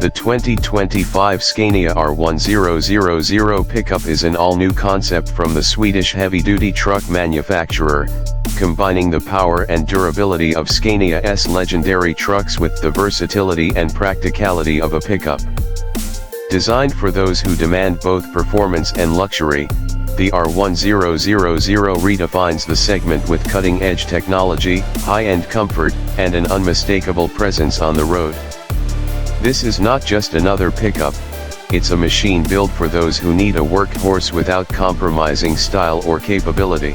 The 2025 Scania R1000 pickup is an all-new concept from the Swedish heavy-duty truck manufacturer, combining the power and durability of Scania's legendary trucks with the versatility and practicality of a pickup. Designed for those who demand both performance and luxury, the R1000 redefines the segment with cutting-edge technology, high-end comfort, and an unmistakable presence on the road. This is not just another pickup, it's a machine built for those who need a workhorse without compromising style or capability.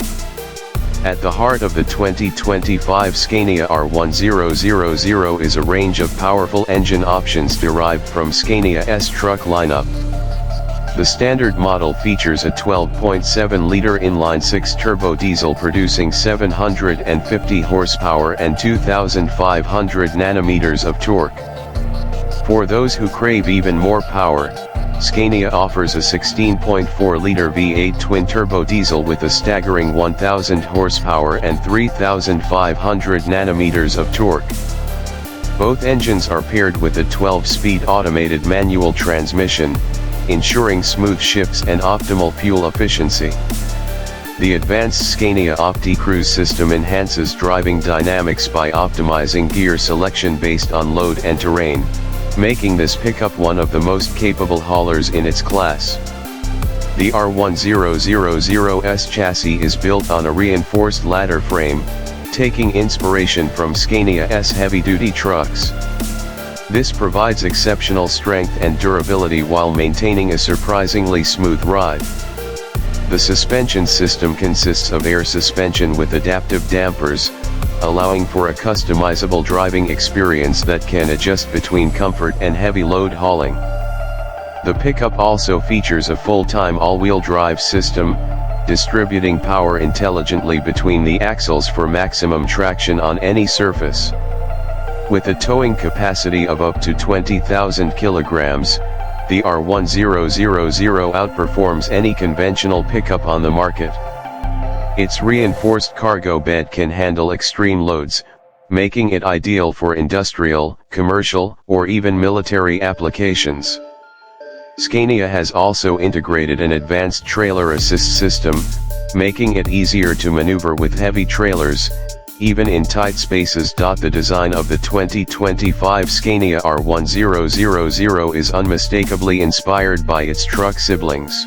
At the heart of the 2025 Scania R1000 is a range of powerful engine options derived from Scania's truck lineup. The standard model features a 12.7-liter inline-six turbo diesel producing 750 horsepower and 2,500 nanometers of torque. For those who crave even more power, Scania offers a 16.4-liter V8 twin-turbo diesel with a staggering 1,000 horsepower and 3,500 nanometers of torque. Both engines are paired with a 12-speed automated manual transmission, ensuring smooth shifts and optimal fuel efficiency. The advanced Scania OptiCruise system enhances driving dynamics by optimizing gear selection based on load and terrain, making this pickup one of the most capable haulers in its class. The R1000's chassis is built on a reinforced ladder frame, taking inspiration from Scania's heavy-duty trucks. This provides exceptional strength and durability while maintaining a surprisingly smooth ride. The suspension system consists of air suspension with adaptive dampers, allowing for a customizable driving experience that can adjust between comfort and heavy load hauling. The pickup also features a full-time all-wheel drive system, distributing power intelligently between the axles for maximum traction on any surface. With a towing capacity of up to 20,000 kilograms, the R1000 outperforms any conventional pickup on the market. Its reinforced cargo bed can handle extreme loads, making it ideal for industrial, commercial, or even military applications. Scania has also integrated an advanced trailer assist system, making it easier to maneuver with heavy trailers, even in tight spaces. The design of the 2025 Scania R1000 is unmistakably inspired by its truck siblings.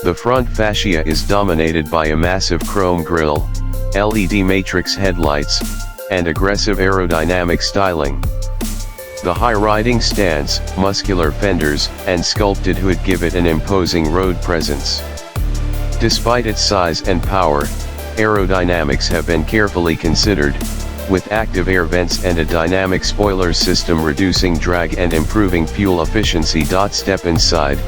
The front fascia is dominated by a massive chrome grille, LED matrix headlights, and aggressive aerodynamic styling. The high-riding stance, muscular fenders, and sculpted hood give it an imposing road presence. Despite its size and power, aerodynamics have been carefully considered, with active air vents and a dynamic spoiler system reducing drag and improving fuel efficiency. Step inside,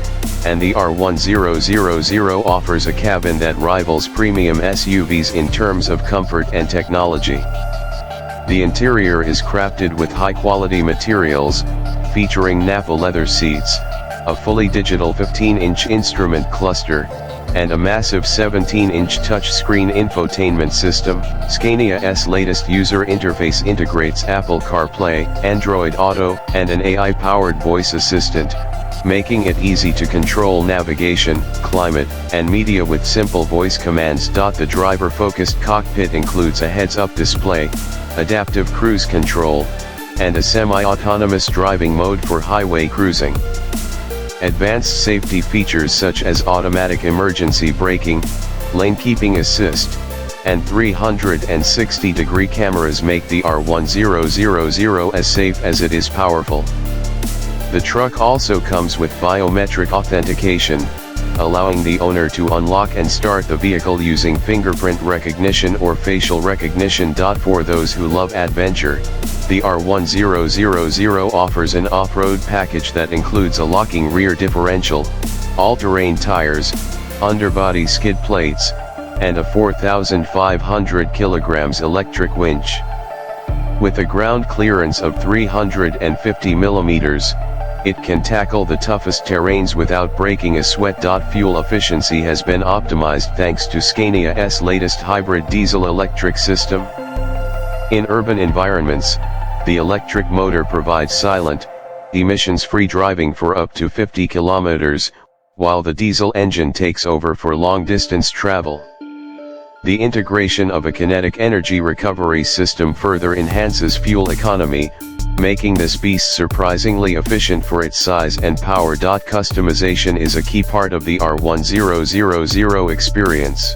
and the R1000 offers a cabin that rivals premium SUVs in terms of comfort and technology. The interior is crafted with high-quality materials, featuring Nappa leather seats, a fully digital 15-inch instrument cluster, and a massive 17-inch touchscreen infotainment system. Scania's latest user interface integrates Apple CarPlay, Android Auto, and an AI-powered voice assistant, making it easy to control navigation, climate, and media with simple voice commands. The driver-focused cockpit includes a heads-up display, adaptive cruise control, and a semi-autonomous driving mode for highway cruising. Advanced safety features such as automatic emergency braking, lane keeping assist, and 360-degree cameras make the R1000 as safe as it is powerful. The truck also comes with biometric authentication, allowing the owner to unlock and start the vehicle using fingerprint recognition or facial recognition. For those who love adventure, the R1000 offers an off-road package that includes a locking rear differential, all-terrain tires, underbody skid plates, and a 4,500 kilograms electric winch. With a ground clearance of 350 millimeters, it can tackle the toughest terrains without breaking a sweat. Fuel efficiency has been optimized thanks to Scania's latest hybrid diesel-electric system. In urban environments, the electric motor provides silent, emissions-free driving for up to 50 kilometers, while the diesel engine takes over for long-distance travel. The integration of a kinetic energy recovery system further enhances fuel economy, making this beast surprisingly efficient for its size and power. Customization is a key part of the R1000 experience.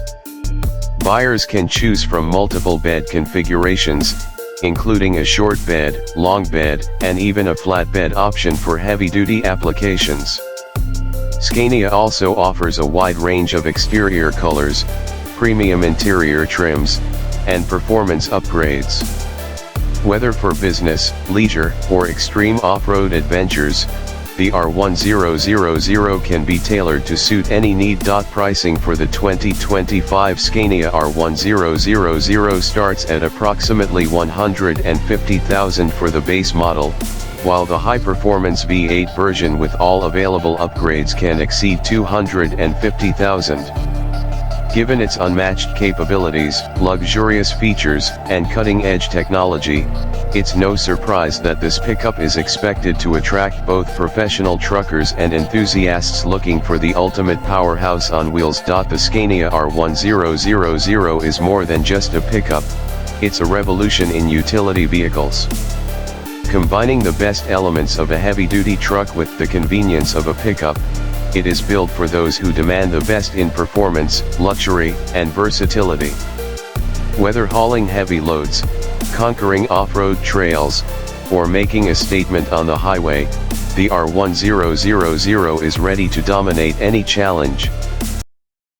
Buyers can choose from multiple bed configurations, including a short bed, long bed, and even a flat bed option for heavy-duty applications. Scania also offers a wide range of exterior colors, premium interior trims, and performance upgrades. Whether for business, leisure, or extreme off-road adventures, the R1000 can be tailored to suit any need. Pricing for the 2025 Scania R1000 starts at approximately $150,000 for the base model, while the high-performance V8 version with all available upgrades can exceed $250,000. Given its unmatched capabilities, luxurious features, and cutting-edge technology, it's no surprise that this pickup is expected to attract both professional truckers and enthusiasts looking for the ultimate powerhouse on wheels. The Scania R1000 is more than just a pickup, it's a revolution in utility vehicles. Combining the best elements of a heavy-duty truck with the convenience of a pickup, it is built for those who demand the best in performance, luxury, and versatility. Whether hauling heavy loads, conquering off-road trails, or making a statement on the highway, the R1000 is ready to dominate any challenge.